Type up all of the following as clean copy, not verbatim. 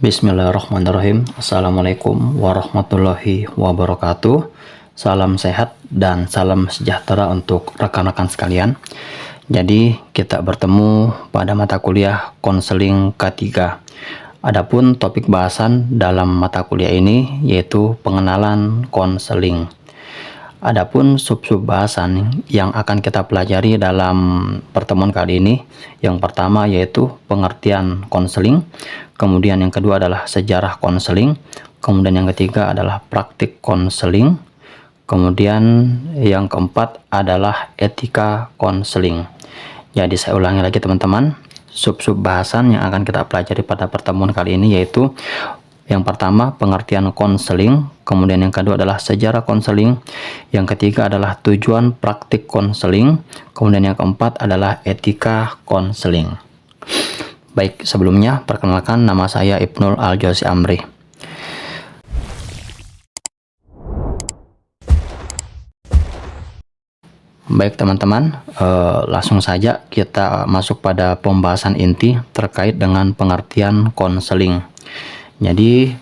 Bismillahirrahmanirrahim. Assalamualaikum warahmatullahi wabarakatuh. Salam sehat dan salam sejahtera untuk rekan-rekan sekalian. Jadi kita bertemu pada mata kuliah konseling K3. Adapun topik bahasan dalam mata kuliah ini yaitu pengenalan konseling. Adapun sub-sub bahasan yang akan kita pelajari dalam pertemuan kali ini, yang pertama yaitu pengertian konseling, kemudian yang kedua adalah sejarah konseling, kemudian yang ketiga adalah praktik konseling, kemudian yang keempat adalah etika konseling. Jadi saya ulangi lagi teman-teman, sub-sub bahasan yang akan kita pelajari pada pertemuan kali ini yaitu yang pertama pengertian konseling, kemudian yang kedua adalah sejarah konseling, yang ketiga adalah tujuan praktik konseling, kemudian yang keempat adalah etika konseling. Baik, sebelumnya perkenalkan, nama saya Ibnul Al-Jawzi Amri. Baik teman-teman, langsung saja kita masuk pada pembahasan inti terkait dengan pengertian konseling. Jadi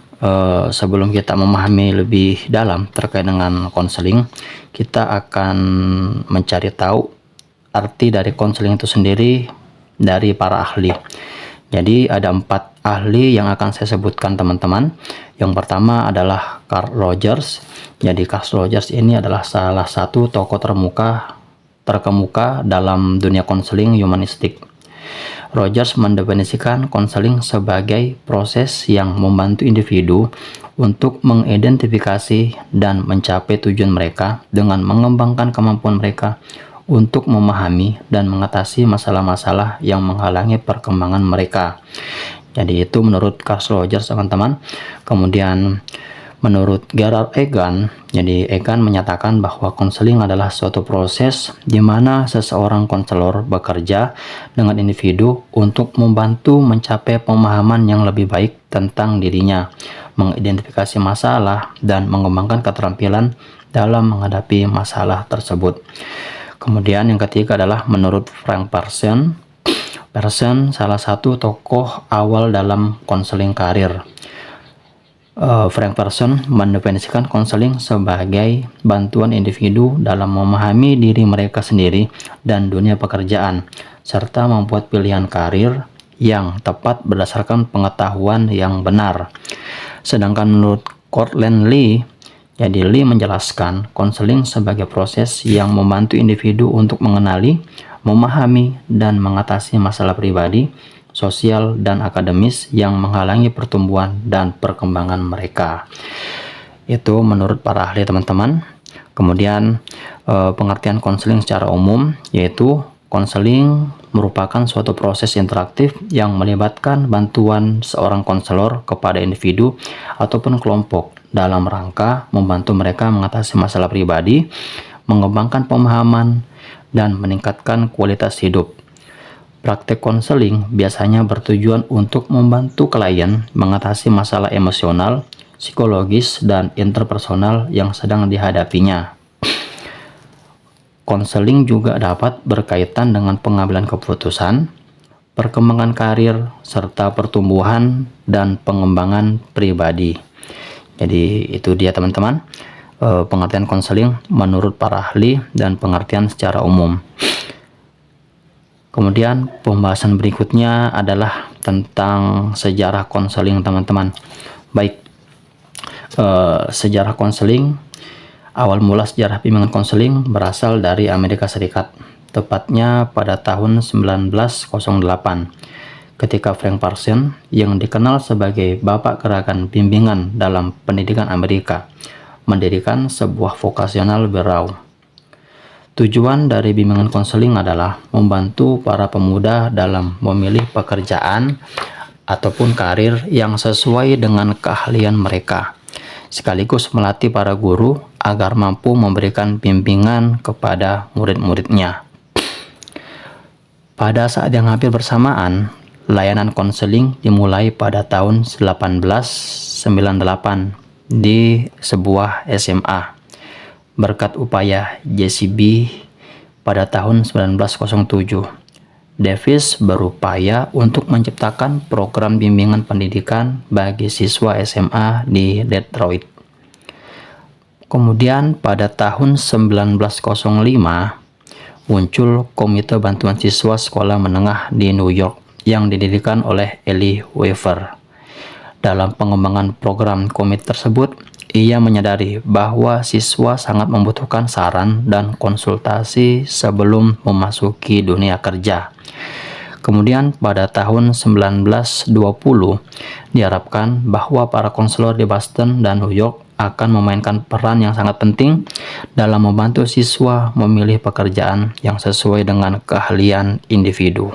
sebelum kita memahami lebih dalam terkait dengan konseling, kita akan mencari tahu arti dari konseling itu sendiri dari para ahli. Jadi ada 4 ahli yang akan saya sebutkan teman-teman. Yang pertama adalah Carl Rogers. Jadi Carl Rogers ini adalah salah satu tokoh terkemuka dalam dunia konseling humanistik. Rogers mendefinisikan konseling sebagai proses yang membantu individu untuk mengidentifikasi dan mencapai tujuan mereka dengan mengembangkan kemampuan mereka untuk memahami dan mengatasi masalah-masalah yang menghalangi perkembangan mereka. Jadi itu menurut Carl Rogers teman-teman. Kemudian menurut Gerald Egan, jadi Egan menyatakan bahwa konseling adalah suatu proses di mana seseorang konselor bekerja dengan individu untuk membantu mencapai pemahaman yang lebih baik tentang dirinya, mengidentifikasi masalah, dan mengembangkan keterampilan dalam menghadapi masalah tersebut. Kemudian yang ketiga adalah menurut Frank Person. Person salah satu tokoh awal dalam konseling karir. Frank Person mendefinisikan konseling sebagai bantuan individu dalam memahami diri mereka sendiri dan dunia pekerjaan, serta membuat pilihan karir yang tepat berdasarkan pengetahuan yang benar. Sedangkan menurut Cortland Lee, jadi Lee menjelaskan konseling sebagai proses yang membantu individu untuk mengenali, memahami, dan mengatasi masalah pribadi, sosial, dan akademis yang menghalangi pertumbuhan dan perkembangan mereka. Itu menurut para ahli teman-teman. Kemudian pengertian konseling secara umum yaitu konseling merupakan suatu proses interaktif yang melibatkan bantuan seorang konselor kepada individu ataupun kelompok dalam rangka membantu mereka mengatasi masalah pribadi, mengembangkan pemahaman, dan meningkatkan kualitas hidup. Praktek konseling biasanya bertujuan untuk membantu klien mengatasi masalah emosional, psikologis, dan interpersonal yang sedang dihadapinya. Konseling juga dapat berkaitan dengan pengambilan keputusan, perkembangan karir, serta pertumbuhan dan pengembangan pribadi. Jadi itu dia teman-teman, pengertian konseling menurut para ahli dan pengertian secara umum. Kemudian pembahasan berikutnya adalah tentang sejarah konseling teman-teman. Baik, sejarah konseling, awal mula sejarah bimbingan konseling berasal dari Amerika Serikat, tepatnya pada tahun 1908, ketika Frank Parson, yang dikenal sebagai Bapak Gerakan Bimbingan dalam Pendidikan Amerika, mendirikan sebuah vocational bureau. Tujuan dari bimbingan konseling adalah membantu para pemuda dalam memilih pekerjaan ataupun karir yang sesuai dengan keahlian mereka, sekaligus melatih para guru agar mampu memberikan bimbingan kepada murid-muridnya. Pada saat yang hampir bersamaan, layanan konseling dimulai pada tahun 1898 di sebuah SMA. Berkat upaya JCB pada tahun 1907, Davis berupaya untuk menciptakan program bimbingan pendidikan bagi siswa SMA di Detroit. Kemudian pada tahun 1905 muncul Komite Bantuan Siswa Sekolah Menengah di New York yang didirikan oleh Eli Weaver. Dalam pengembangan program komite tersebut, ia menyadari bahwa siswa sangat membutuhkan saran dan konsultasi sebelum memasuki dunia kerja. Kemudian pada tahun 1920 diharapkan bahwa para konselor di Boston dan New York akan memainkan peran yang sangat penting dalam membantu siswa memilih pekerjaan yang sesuai dengan keahlian individu.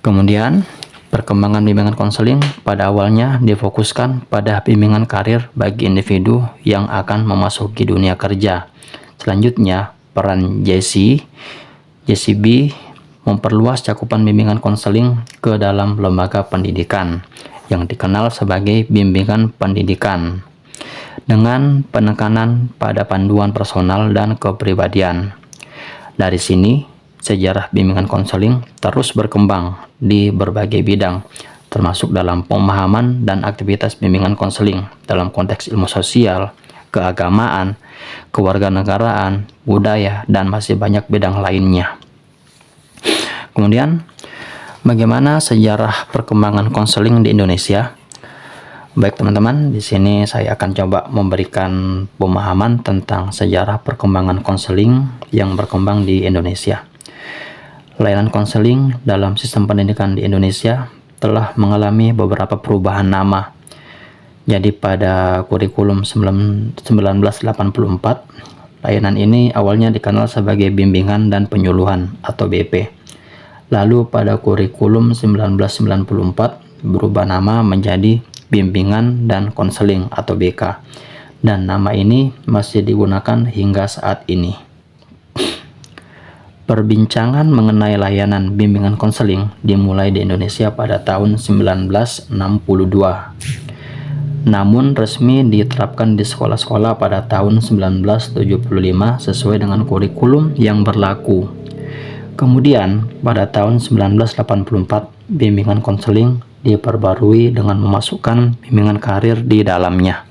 Kemudian, perkembangan bimbingan konseling pada awalnya difokuskan pada bimbingan karir bagi individu yang akan memasuki dunia kerja. Selanjutnya, peran JCB memperluas cakupan bimbingan konseling ke dalam lembaga pendidikan yang dikenal sebagai bimbingan pendidikan dengan penekanan pada panduan personal dan kepribadian. Dari sini, sejarah bimbingan konseling terus berkembang di berbagai bidang, termasuk dalam pemahaman dan aktivitas bimbingan konseling dalam konteks ilmu sosial, keagamaan, kewarganegaraan, budaya, dan masih banyak bidang lainnya. Kemudian, bagaimana sejarah perkembangan konseling di Indonesia? Baik teman-teman, di sini saya akan coba memberikan pemahaman tentang sejarah perkembangan konseling yang berkembang di Indonesia. Layanan konseling dalam sistem pendidikan di Indonesia telah mengalami beberapa perubahan nama. Jadi pada kurikulum 1984, layanan ini awalnya dikenal sebagai bimbingan dan penyuluhan atau BP. Lalu pada kurikulum 1994 berubah nama menjadi bimbingan dan konseling atau BK. Dan nama ini masih digunakan hingga saat ini. Perbincangan mengenai layanan bimbingan konseling dimulai di Indonesia pada tahun 1962. Namun resmi diterapkan di sekolah-sekolah pada tahun 1975 sesuai dengan kurikulum yang berlaku. Kemudian pada tahun 1984 bimbingan konseling diperbarui dengan memasukkan bimbingan karir di dalamnya.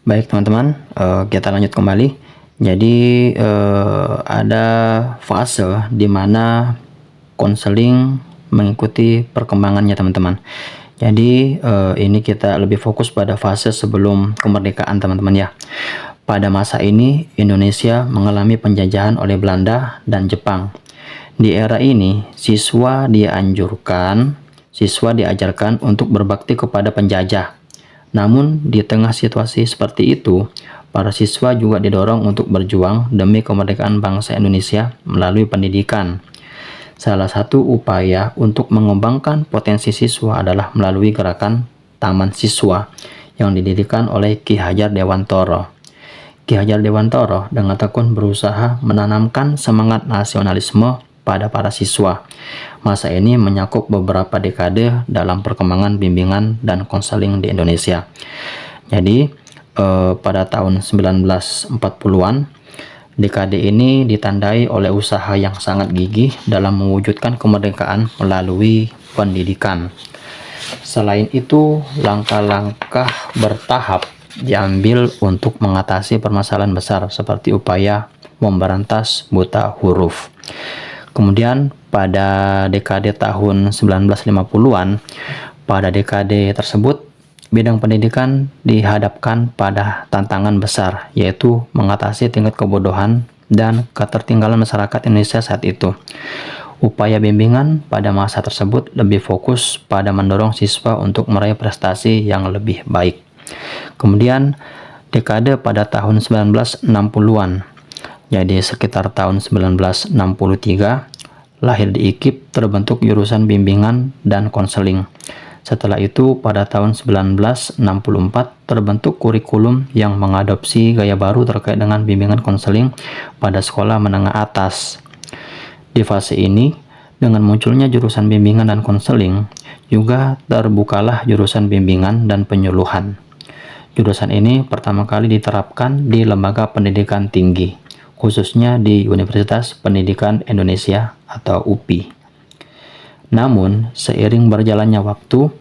Baik teman-teman, kita lanjut kembali. Jadi ada fase di mana konseling mengikuti perkembangannya teman-teman. Jadi ini kita lebih fokus pada fase sebelum kemerdekaan teman-teman ya. Pada masa ini Indonesia mengalami penjajahan oleh Belanda dan Jepang. Di era ini siswa diajarkan untuk berbakti kepada penjajah. Namun di tengah situasi seperti itu, para siswa juga didorong untuk berjuang demi kemerdekaan bangsa Indonesia melalui pendidikan. Salah satu upaya untuk mengembangkan potensi siswa adalah melalui gerakan Taman Siswa yang didirikan oleh Ki Hajar Dewantoro. Ki Hajar Dewantoro dengan tekun berusaha menanamkan semangat nasionalisme pada para siswa. Masa ini menyakup beberapa dekade dalam perkembangan bimbingan dan konseling di Indonesia. Jadi pada tahun 1940-an, dekade ini ditandai oleh usaha yang sangat gigih dalam mewujudkan kemerdekaan melalui pendidikan. Selain itu, langkah-langkah bertahap diambil untuk mengatasi permasalahan besar seperti upaya memberantas buta huruf. Kemudian pada dekade tahun 1950-an, pada dekade tersebut bidang pendidikan dihadapkan pada tantangan besar, yaitu mengatasi tingkat kebodohan dan ketertinggalan masyarakat Indonesia saat itu. Upaya bimbingan pada masa tersebut lebih fokus pada mendorong siswa untuk meraih prestasi yang lebih baik. Kemudian dekade pada tahun 1960-an, jadi sekitar tahun 1963, lahir di IKIP terbentuk jurusan bimbingan dan konseling. Setelah itu pada tahun 1964 terbentuk kurikulum yang mengadopsi gaya baru terkait dengan bimbingan konseling pada sekolah menengah atas. Di fase ini, Dengan munculnya jurusan bimbingan dan konseling, juga terbukalah jurusan bimbingan dan penyuluhan. Jurusan ini pertama kali diterapkan di lembaga pendidikan tinggi, khususnya di Universitas Pendidikan Indonesia atau UPI. Namun, seiring berjalannya waktu,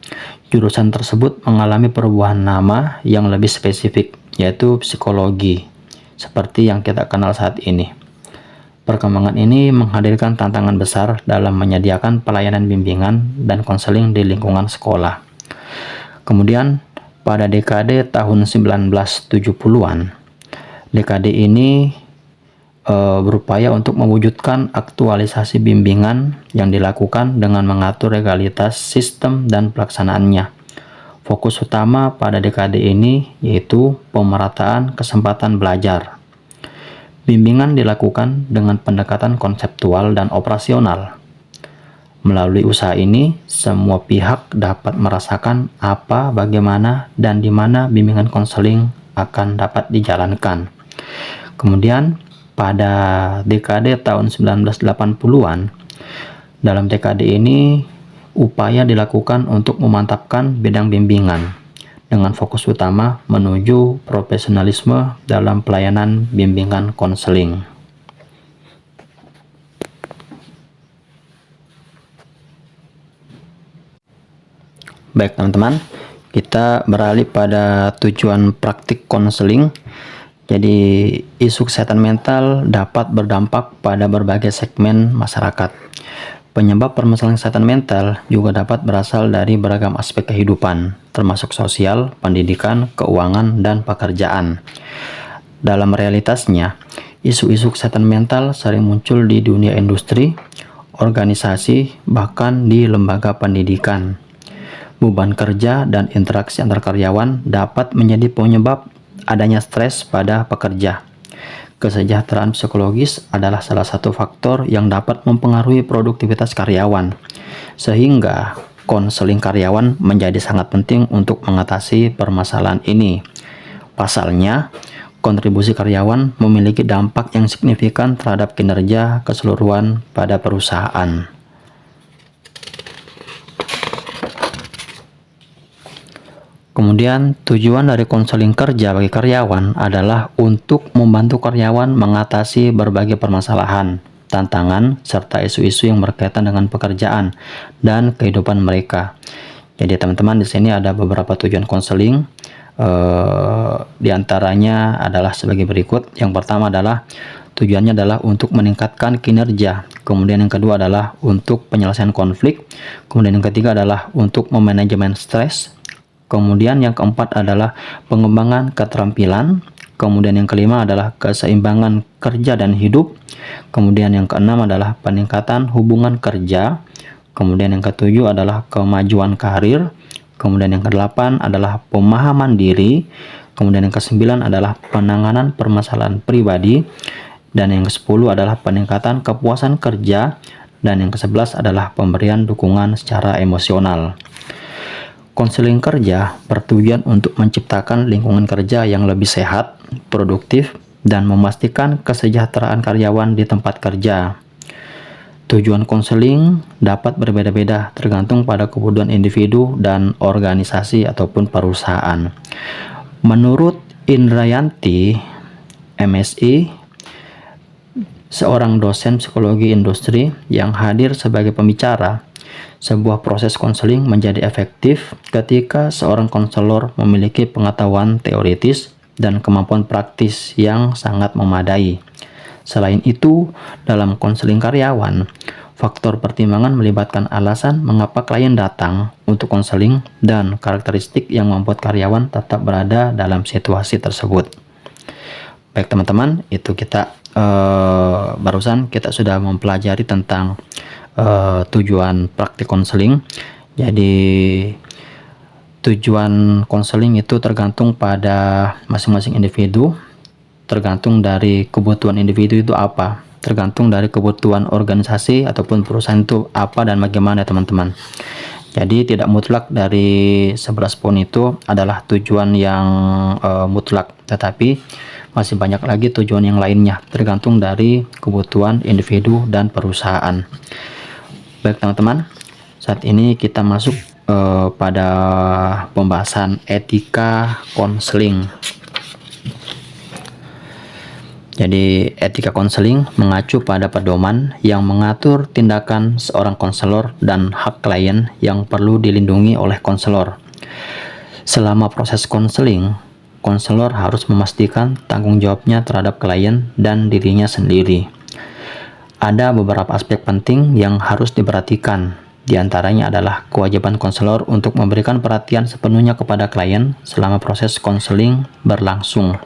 jurusan tersebut mengalami perubahan nama yang lebih spesifik, yaitu psikologi, seperti yang kita kenal saat ini. Perkembangan ini menghadirkan tantangan besar dalam menyediakan pelayanan bimbingan dan konseling di lingkungan sekolah. Kemudian, pada dekade tahun 1970-an, dekade ini berupaya untuk mewujudkan aktualisasi bimbingan yang dilakukan dengan mengatur legalitas sistem dan pelaksanaannya. Fokus utama pada dekade ini yaitu pemerataan kesempatan belajar. Bimbingan dilakukan dengan pendekatan konseptual dan operasional. Melalui usaha ini, semua pihak dapat merasakan apa, bagaimana, dan di mana bimbingan konseling akan dapat dijalankan. Kemudian, pada dekade tahun 1980-an, dalam dekade ini, upaya dilakukan untuk memantapkan bidang bimbingan, dengan fokus utama menuju profesionalisme dalam pelayanan bimbingan konseling. Baik teman-teman, kita beralih pada tujuan praktik konseling. Jadi, isu kesehatan mental dapat berdampak pada berbagai segmen masyarakat. Penyebab permasalahan kesehatan mental juga dapat berasal dari beragam aspek kehidupan, termasuk sosial, pendidikan, keuangan, dan pekerjaan. Dalam realitasnya, isu-isu kesehatan mental sering muncul di dunia industri, organisasi, bahkan di lembaga pendidikan. Beban kerja dan interaksi antar karyawan dapat menjadi penyebab adanya stres pada pekerja. Kesejahteraan psikologis adalah salah satu faktor yang dapat mempengaruhi produktivitas karyawan, sehingga konseling karyawan menjadi sangat penting untuk mengatasi permasalahan ini. Pasalnya, kontribusi karyawan memiliki dampak yang signifikan terhadap kinerja keseluruhan pada perusahaan. Kemudian, tujuan dari konseling kerja bagi karyawan adalah untuk membantu karyawan mengatasi berbagai permasalahan, tantangan, serta isu-isu yang berkaitan dengan pekerjaan dan kehidupan mereka. Jadi teman-teman, di sini ada beberapa tujuan konseling. Di antaranya adalah sebagai berikut. Yang pertama adalah tujuannya adalah untuk meningkatkan kinerja. Kemudian yang kedua adalah untuk penyelesaian konflik. Kemudian yang ketiga adalah untuk memanajemen stres. Kemudian yang keempat adalah pengembangan keterampilan. Kemudian yang kelima adalah keseimbangan kerja dan hidup. Kemudian yang keenam adalah peningkatan hubungan kerja. Kemudian yang ketujuh adalah kemajuan karir. Kemudian yang kedelapan adalah pemahaman diri. Kemudian yang kesembilan adalah penanganan permasalahan pribadi. Dan yang kesepuluh adalah peningkatan kepuasan kerja. Dan yang kesebelas adalah pemberian dukungan secara emosional. Konseling kerja bertujuan untuk menciptakan lingkungan kerja yang lebih sehat, produktif, dan memastikan kesejahteraan karyawan di tempat kerja. Tujuan konseling dapat berbeda-beda tergantung pada kebutuhan individu dan organisasi ataupun perusahaan. Menurut Indrayanti, MSI, seorang dosen psikologi industri yang hadir sebagai pembicara, sebuah proses konseling menjadi efektif ketika seorang konselor memiliki pengetahuan teoritis dan kemampuan praktis yang sangat memadai. Selain itu, dalam konseling karyawan, faktor pertimbangan melibatkan alasan mengapa klien datang untuk konseling dan karakteristik yang membuat karyawan tetap berada dalam situasi tersebut. Baik teman-teman, itu kita barusan kita sudah mempelajari tentang tujuan praktik konseling. Jadi tujuan konseling itu tergantung pada masing-masing individu, tergantung dari kebutuhan individu itu apa, tergantung dari kebutuhan organisasi ataupun perusahaan itu apa dan bagaimana teman-teman. Jadi tidak mutlak dari 11 poin itu adalah tujuan yang mutlak, tetapi masih banyak lagi tujuan yang lainnya, tergantung dari kebutuhan individu dan perusahaan. Baik teman-teman, saat ini kita masuk pada pembahasan etika konseling. Jadi etika konseling mengacu pada pedoman yang mengatur tindakan seorang konselor dan hak klien yang perlu dilindungi oleh konselor. Selama proses konseling, konselor harus memastikan tanggung jawabnya terhadap klien dan dirinya sendiri. Ada beberapa aspek penting yang harus diperhatikan. Di antaranya adalah kewajiban konselor untuk memberikan perhatian sepenuhnya kepada klien selama proses konseling berlangsung.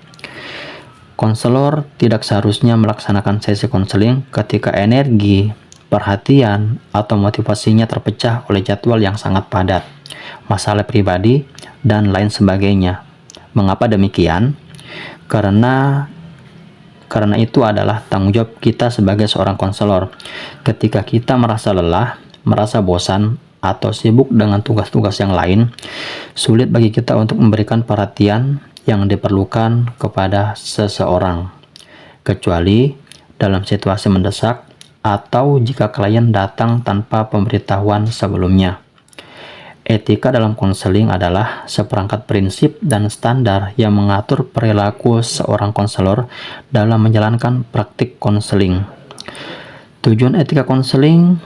Konselor tidak seharusnya melaksanakan sesi konseling ketika energi, perhatian, atau motivasinya terpecah oleh jadwal yang sangat padat, masalah pribadi, dan lain sebagainya. Mengapa demikian? Karena itu adalah tanggung jawab kita sebagai seorang konselor. Ketika kita merasa lelah, merasa bosan, atau sibuk dengan tugas-tugas yang lain, sulit bagi kita untuk memberikan perhatian yang diperlukan kepada seseorang, kecuali dalam situasi mendesak atau jika klien datang tanpa pemberitahuan sebelumnya. Etika dalam konseling adalah seperangkat prinsip dan standar yang mengatur perilaku seorang konselor dalam menjalankan praktik konseling. Tujuan etika konseling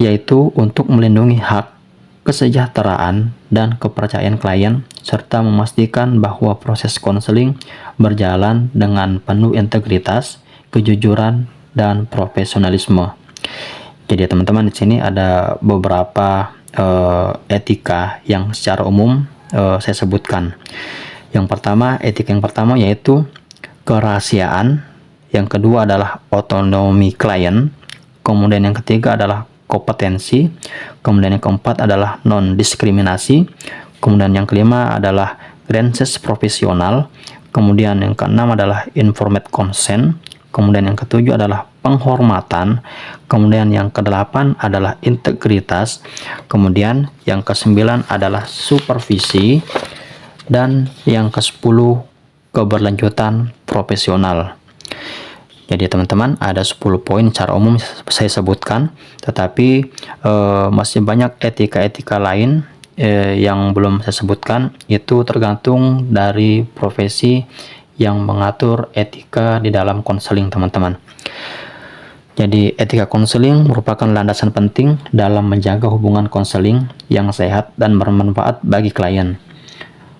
yaitu untuk melindungi hak, kesejahteraan, dan kepercayaan klien, serta memastikan bahwa proses konseling berjalan dengan penuh integritas, kejujuran, dan profesionalisme. Jadi teman-teman, di sini ada beberapa etika yang secara umum saya sebutkan. Etika yang pertama yaitu kerahasiaan, yang kedua adalah otonomi klien, kemudian yang ketiga adalah kompetensi, kemudian yang keempat adalah non-diskriminasi, kemudian yang kelima adalah grandness profesional, kemudian yang keenam adalah informed consent, kemudian yang ketujuh adalah penghormatan, kemudian yang kedelapan adalah integritas, kemudian yang kesembilan adalah supervisi, dan yang kesepuluh keberlanjutan profesional. Jadi teman-teman, ada 10 poin secara umum saya sebutkan, tetapi masih banyak etika-etika lain yang belum saya sebutkan. Itu tergantung dari profesi yang mengatur etika di dalam konseling, teman-teman. Jadi etika konseling merupakan landasan penting dalam menjaga hubungan konseling yang sehat dan bermanfaat bagi klien.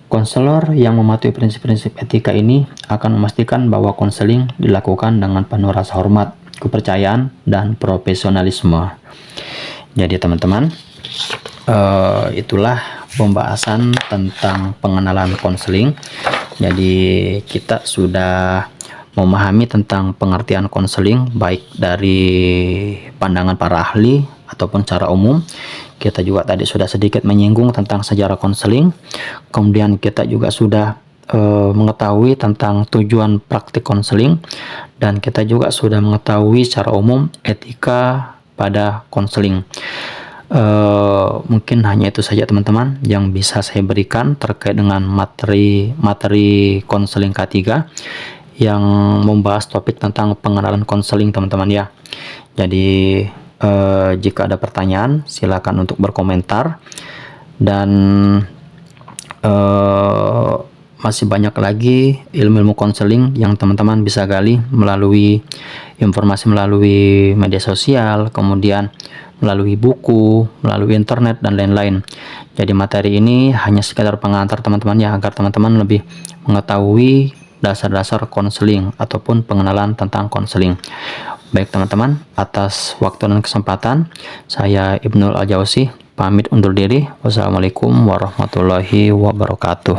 Konselor yang mematuhi prinsip-prinsip etika ini akan memastikan bahwa konseling dilakukan dengan penuh rasa hormat, kepercayaan, dan profesionalisme. Jadi teman-teman, itulah pembahasan tentang pengenalan konseling. Jadi kita sudah memahami tentang pengertian konseling baik dari pandangan para ahli ataupun secara umum. Kita juga tadi sudah sedikit menyinggung tentang sejarah konseling. Kemudian kita juga sudah mengetahui tentang tujuan praktik konseling, dan kita juga sudah mengetahui secara umum etika pada konseling. Mungkin hanya itu saja teman-teman yang bisa saya berikan terkait dengan materi konseling K3 yang membahas topik tentang pengenalan konseling, teman-teman ya. Jadi jika ada pertanyaan silakan untuk berkomentar, dan masih banyak lagi ilmu-ilmu konseling yang teman-teman bisa gali melalui informasi melalui media sosial, kemudian melalui buku, melalui internet, dan lain-lain. Jadi materi ini hanya sekedar pengantar teman-teman ya, agar teman-teman lebih mengetahui dasar-dasar konseling ataupun pengenalan tentang konseling. Baik teman-teman, atas waktu dan kesempatan, saya Ibnul Al-Jauzi pamit undur diri. Wassalamualaikum warahmatullahi wabarakatuh.